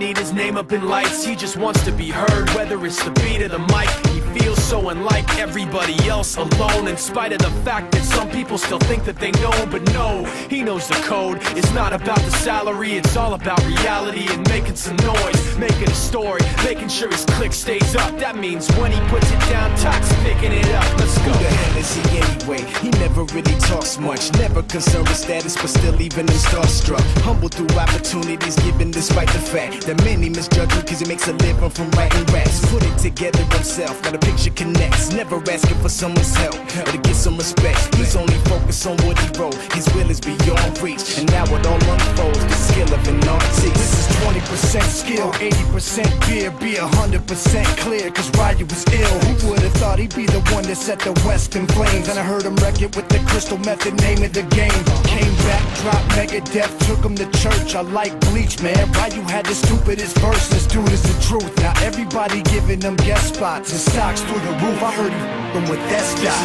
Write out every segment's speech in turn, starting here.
need his name up in lights. He just wants to be heard, whether it's the beat of the mic. He feels so unlike everybody else, alone, in spite of the fact that some people still think that they know him. But no, he knows the code. It's not about the salary, it's all about reality and making some noise, making a story, making sure his click stays up. That means when he puts it down, Toxic picking it up. Let's go. Who the hell is he anyway? He never really talks much, never concerned with status, but still leaving him starstruck. Humble through opportunities given despite the fact that many misjudge him cause he makes a living from writing raps. Put it together himself, got a picture connects, never asking for someone's help or to get some respect. He's only focused on what he wrote, his will is beyond reach, and now it all unfolds, the skill of an artist. This is 20% skill, 80% beer, be 100% clear, cause Ryu was ill. Who would've thought he'd be the one that set the West in flames? And I heard him wreck it with the Crystal Method, name of the game. Came back, dropped Megadeth, took him to church. I like Bleach, man. Ryu had the stupidest verse, this dude is the truth. Now everybody giving them guest spots and stocks through the roof. I heard he f***ing with that stock.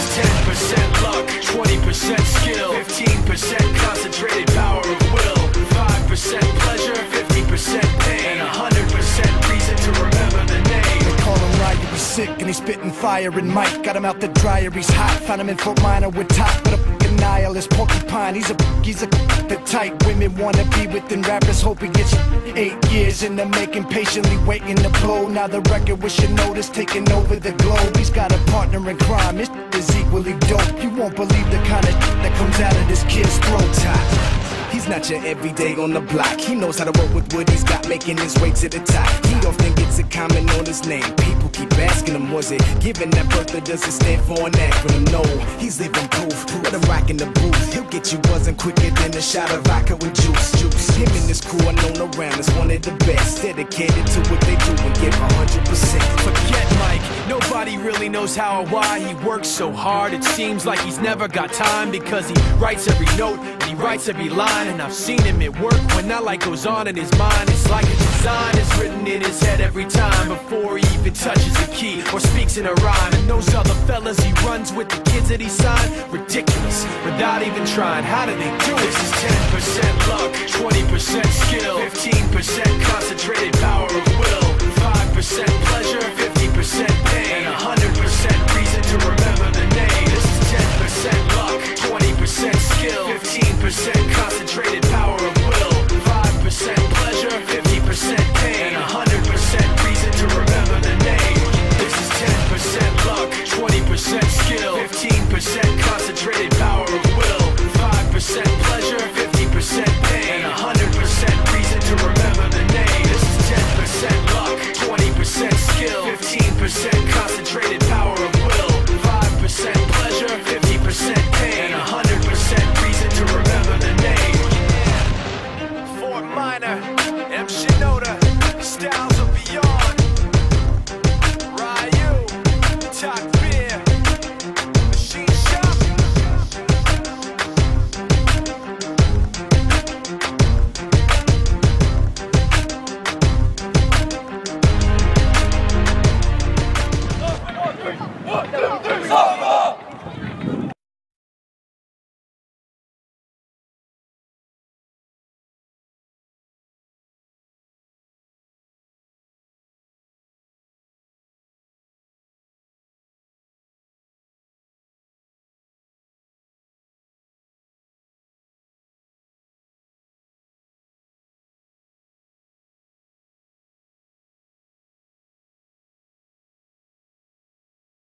This is 10% luck, 20% skill, 15% concentrated power of will, 5% pleasure, 50% pain, and 100% reason to remember the name. They call him Ryu, he's sick and he's spitting fire and Mike got him out the dryer, he's hot. Found him in Fort Minor with top, but a f***ing nihilist porcupine. He's a the type women wanna be with, and rappers hope he gets 8 years in the making, patiently waiting to blow. Now the record with your notice taking over the globe. He's got a partner in crime, his is equally dope. You won't believe the kind of that comes out of this kid's throat. He's not your everyday on the block. He knows how to work with what he's got, making his way to the top. He often gets a comment on his name. People keep asking him, was it given that birth, or does it stand for an acronym? No, he's living proof. Let him rock in the booth. He'll get you buzzing quicker than a shot of vodka with juice. Him and his crew are known around as one of the best, dedicated to what they do and give 100%. Forget Mike, nobody really knows how or why he works so hard. It seems like he's never got time, because he writes every note and he writes every line. And I've seen him at work when that light goes on in his mind. It's like a design is written in his head every time, before he even touches a key or speaks in a rhyme. And those other fellas he runs with, the kids that he signed, ridiculous, without even trying. How do they do it? This is 10% luck, 20% skill, 15% concentrated power of will, 5% pleasure, 50% pain, and 100%